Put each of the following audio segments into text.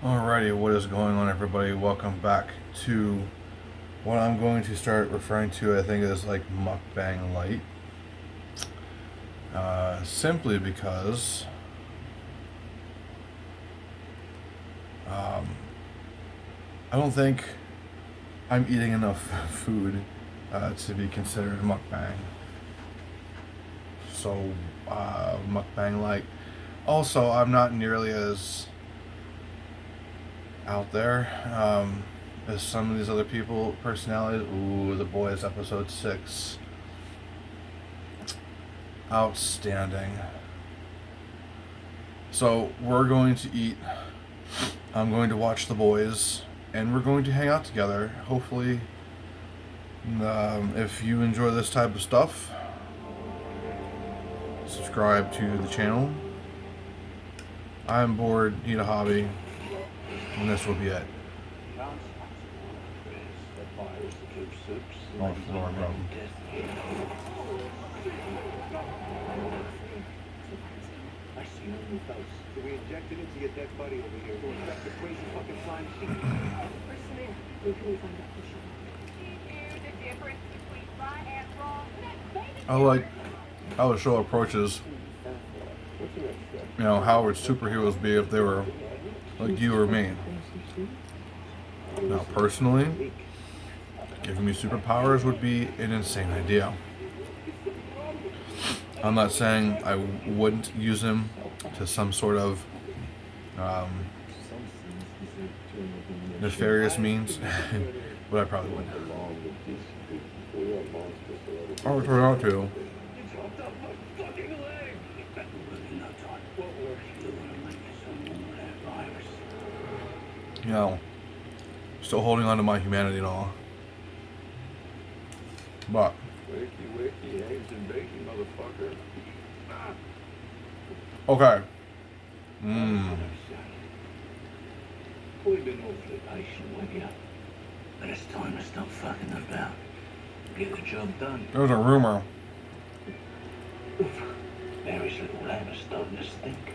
Alrighty, what is going on, everybody? Welcome back to what I'm going to start referring to, I think, as like mukbang light. Simply because I don't think I'm eating enough food to be considered mukbang. So, mukbang light. Also, I'm not nearly as out there as some of these other people personalities. Ooh, The Boys episode 6, outstanding. So we're going to eat, I'm going to watch The Boys, and we're going to hang out together. Hopefully, if you enjoy this type of stuff, subscribe to the channel. I'm bored, need a hobby, and this will be it. Oh, Lord, bro. I see no new folks. So we injected it to get that buddy over here to infect the crazy fucking flying machine. Where's Samantha? Where can we find out for sure? I like how the show approaches, how would superheroes be if they were like you or me? Now, personally, giving me superpowers would be an insane idea. I'm not saying I wouldn't use them to some sort of nefarious means, but I probably wouldn't. I would turn out to. Still holding on to my humanity and all. But Wakey, eggs and bacon, motherfucker. okay. We've been awfully patient with you. But it's time to stop fucking about. Get the job done. There's a rumor. Mary's little lamb is starting to stink.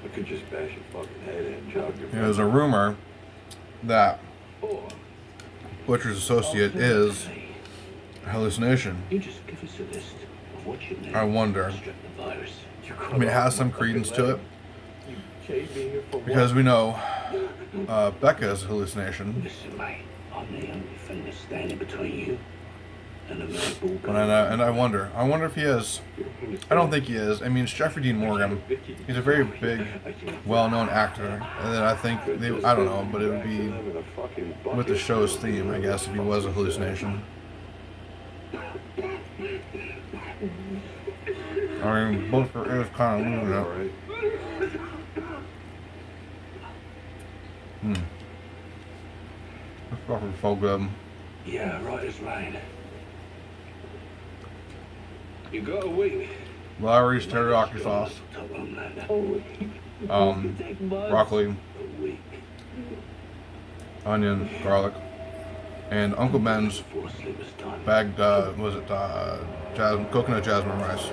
I could just bash your fucking head in and jog your There's a rumor that Butcher's associate is a hallucination. You just give us a list of what you need. I wonder. The virus. I mean, it has some credence to it, because we know Becca is a hallucination. Listen, mate, I'm the only thing that's standing between you and the mad bull. And I wonder if he is. I don't think he is. I mean, it's Jeffrey Dean Morgan. He's a very big, well-known actor, and then I think I don't know, but it would be with the show's theme, I guess, if he was a hallucination. I mean, Butcher is kind of losing it. This stuff is so good. Yeah, right as rain. You got a week. Larry's teriyaki sauce. Broccoli, onion, garlic, and Uncle Ben's bagged, coconut jasmine rice.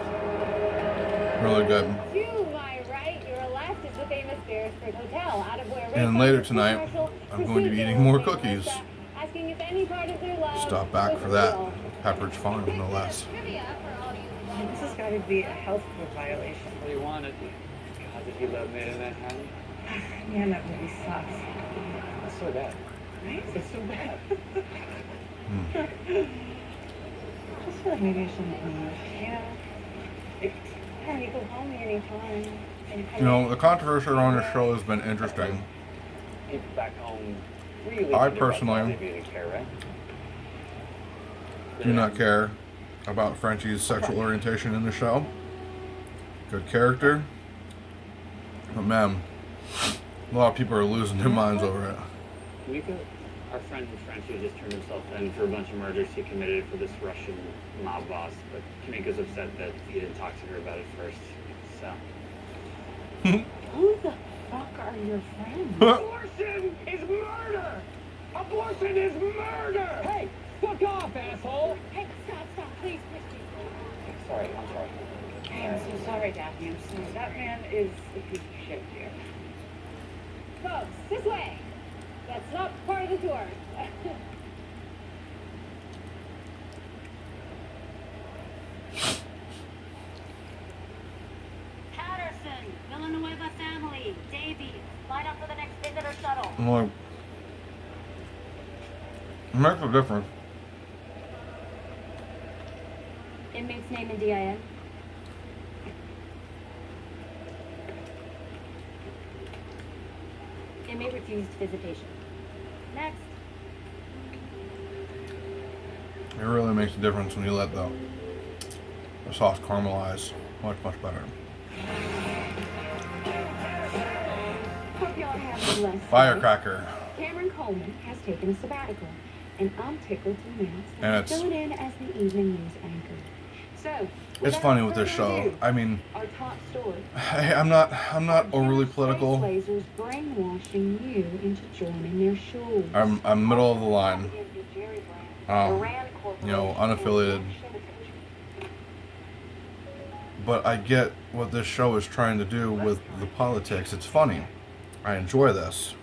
Really good. To my right, your left is the famous Beresford Hotel, out of where And later tonight, I'm going to be eating more cookies. Asking if any part of their love Stop back for that. Pepperidge Farm, no less. This has got to be a health code violation. What do you want? God, did you love Made in Manhattan? Man, that movie sucks. That's so bad. Right? It's so bad. I just feel like maybe I shouldn't leave. Yeah, you go home anytime. The controversy around this show has been interesting. People back home really I think about personally Bobby being care, right? do not care about Frenchie's sexual orientation in the show. Good character. But man, a lot of people are losing their minds over it. Mika, our friend from Frenchie just turned himself in for a bunch of murders he committed for this Russian mob boss, but Kamika's upset that he didn't talk to her about it first, so. Who the fuck are your friends? Abortion is murder! Abortion is murder! Hey, fuck off, asshole! Hey, stop, please, please. Sorry, I'm sorry. I'm so sorry, Daphne. I'm sorry. That man is a piece of shit here. folks, this way. That's not part of the tour. Patterson, Villanueva family, Davies, line up for the next visitor shuttle. I'm like, it makes a difference. Inmate's name and DIN. Inmate refused visitation. Next. It really makes a difference when you let the sauce caramelize. Much better. Hope y'all have a blessed Firecracker. Cameron Coleman has taken a sabbatical, and I'm tickled to announce And that he's it's- filling in as the evening news anchor. So, It's without funny with this further show. ado, I mean, our top story. hey, I'm not overly political. Lasers brainwashing you into joining their shows. I'm middle of the line. You know, unaffiliated. But I get what this show is trying to do with the politics. It's funny. I enjoy this.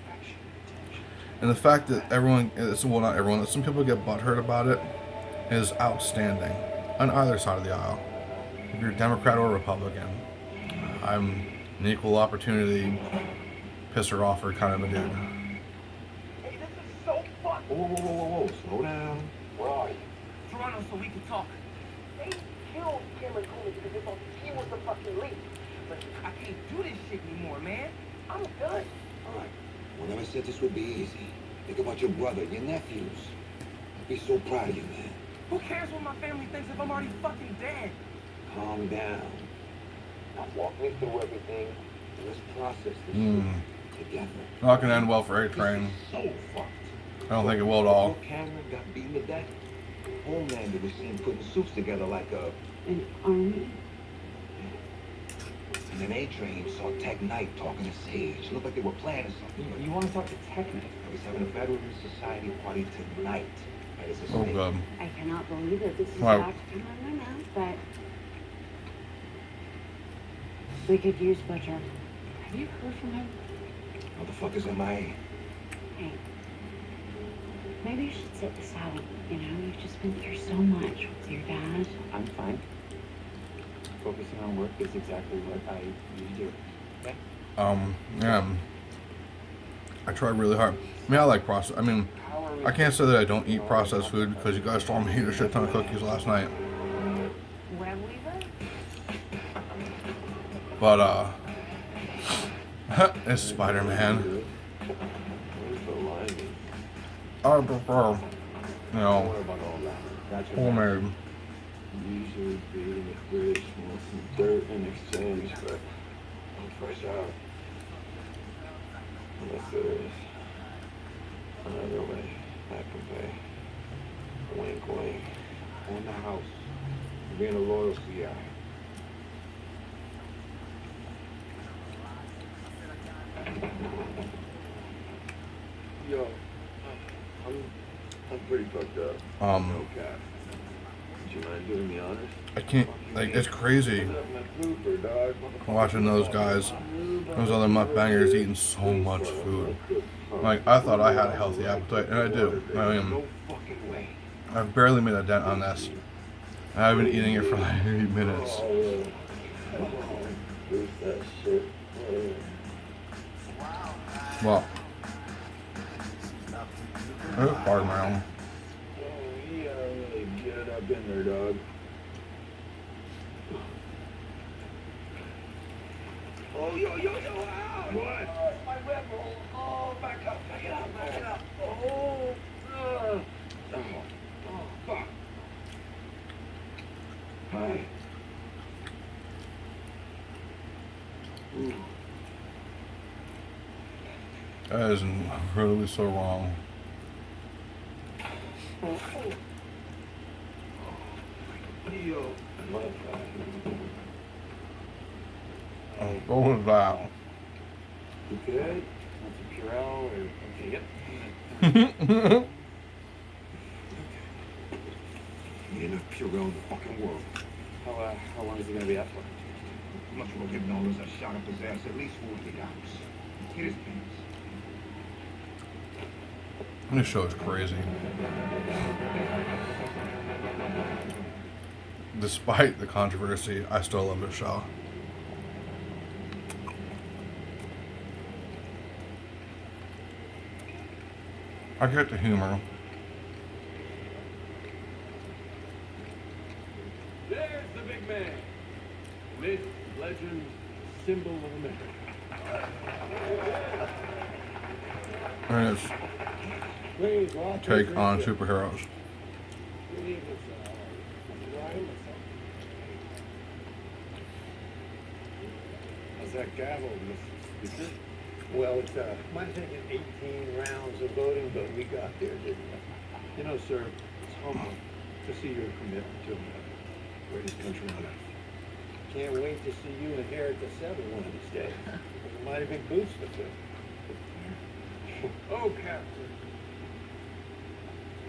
And the fact that everyone, well, not everyone, that some people get butthurt about it is outstanding. On either side of the aisle. If you're Democrat or Republican. I'm an equal opportunity pisser offer kind of a dude. Hey, this is so fun. Whoa. Slow down. Where are you? Toronto, so we can talk. They killed Cameron Coleman because they thought he was the fucking lead. But I can't do this shit anymore, man. I'm done. All right. We never said this would be easy. Think about your brother, your nephews. I'd be so proud of you, man. Who cares what my family thinks if I'm already fucking dead? Calm down. Now walk me through everything. Let's process this Mm. shit together. Not gonna end well for A-Train. So fucked. I don't think it will at all. Before Cameron got beaten to death, Homelander was seen putting suits together like a... An army? And then A-Train saw Tech Knight talking to Sage. Looked like they were planning something. You want to talk to Technic? He's having a Veterans Society party tonight. At his Oh, estate. good. I cannot believe that this is Right. about to come out of my mouth, but we could use Butcher. Have you heard from him? Motherfuckers MIA. Hey, maybe you should sit this out. You know, you've just been through so much with your dad. I'm fine. Focusing on work is exactly what I need to do. Okay? Yeah. I try really hard. I mean, I like process. I mean, I can't say that I don't eat processed food because you guys saw me eat a shit ton of cookies last night. Web Weaver? But, it's Spider-Man. Where's the line? I prefer, you Don't know, worry about all that. That's your homemade. Usually beating the bridge, want some dirt in exchange for a fresh out. Unless there's another way I can pay. Wink, wink. On the house. Being a loyal CI. Yo, I'm pretty fucked up. No cap. Would you mind doing me honest? I can't, like, it's crazy Put up my pooper, dog. watching those guys, those other mukbangers eating so much food. Like, I thought I had a healthy appetite, and I do. I mean, No fucking way. I've barely made a dent on this. I've been eating it for like 8 minutes. Lose that shit. Well, it's part of my own. Oh, yeah, really get it up in there, dog. Oh, yo, ow! What? My web roll. Oh, back up, back it up. Oh, fuck. Hi. Ooh. That is incredibly so wrong. Yo, my bad. What was that? You good? Want some Purell or okay, yep. Need enough Purell in the fucking world. How long is he gonna be out for? Much will get known as I shot up his ass at least 48 hours. Hit his pants. This show is crazy. Despite the controversy, I still love this show. I get the humor. There's the big man. Myth, legend, symbol of America. And it's take on superheroes. How's that gavel, Mr. Speaker? Well, it might have taken 18 rounds of voting, but we got there, didn't we? You know, sir, it's humbling to see your commitment to America. Greatest country on earth. Can't wait to see you inherit the 7 one of these days. There's a mighty big boots to fill. Oh, Captain.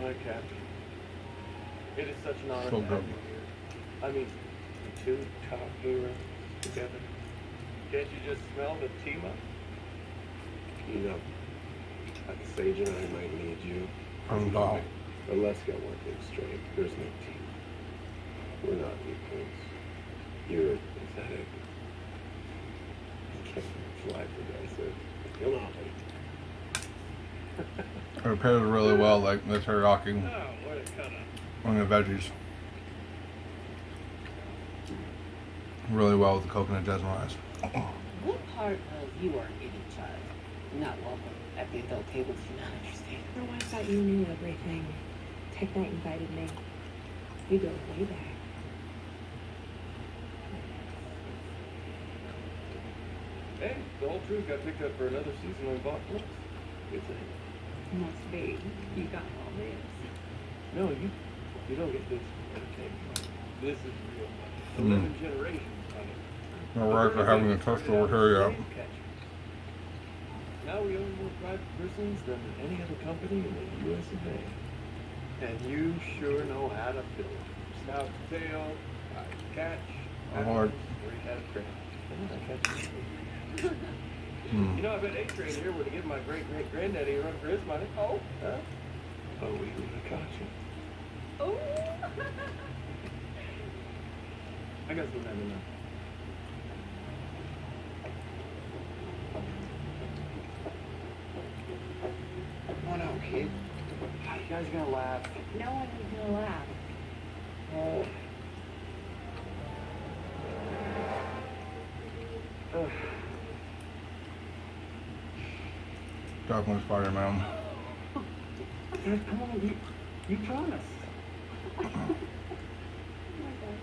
My Captain. It is such an honor So to have good. you here. I mean, the 2 top heroes together. Can't you just smell the team up? You know, like Sage and I might need you. Wow. But let's get one thing straight. There's no team. We're not equals. You're pathetic. You can't fly for God's sake. You'll not. It pairs really well, like the teriyaki Oh, what a cut up. and the veggies. Really well with the coconut jasmine rice. What part of you are an idiot child? Not welcome at the adult table do you not understand. Oh, I thought you knew everything. Tech Night invited me. We go way back. Hey, the whole truth got picked up for another season on Bought Books. Good thing. Must be. You got all this. No, you don't get this entertainment. This is real money. 11 generations of it. All right for having a toast over here, yeah. Now we own more private prisons than any other company in the U.S. of A. And you sure know how to fill it. Snout to tail, eye catch, Hard. three-head crab. And I catch you. Mm. You know, I bet A-Train here would have given my great-great-granddaddy a run for his money. Oh, huh? Oh, we would have caught you. Oh! I guess we'll never know. Come on out, kid. You guys are gonna laugh. No one is gonna laugh. Oh. Definitely Spider-Man. Guys, come on, you promised.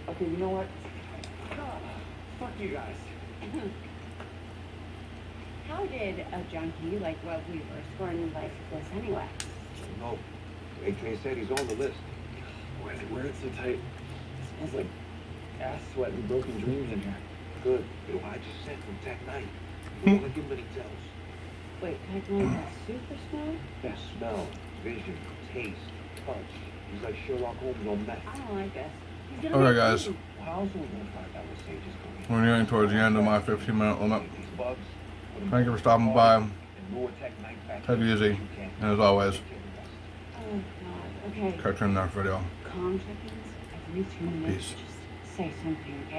Okay, you know what? Fuck you guys. How did a junkie like what we were score in life with this anyway? No. A-Train said he's on the list. Why is it weird so tight? It smells like ass sweat and broken dreams in here. Good. You know, I just sent from Tech Night. You don't give him any tells. Wait, Tech Night has super smell? Yeah, smell, vision, taste, touch. He's like Sherlock Holmes on meth. I don't like this. He's gonna Okay, be guys. crazy. How else are we gonna find out what Sage is going We're getting towards the end of my 15-minute limit. These bugs. Thank you for stopping by. And lure Tech Night back Take it here easy. you can. And as always, Oh, God. Okay. catch you in the next video. Calm chickens. Every 2 minutes, Peace. just say something, okay?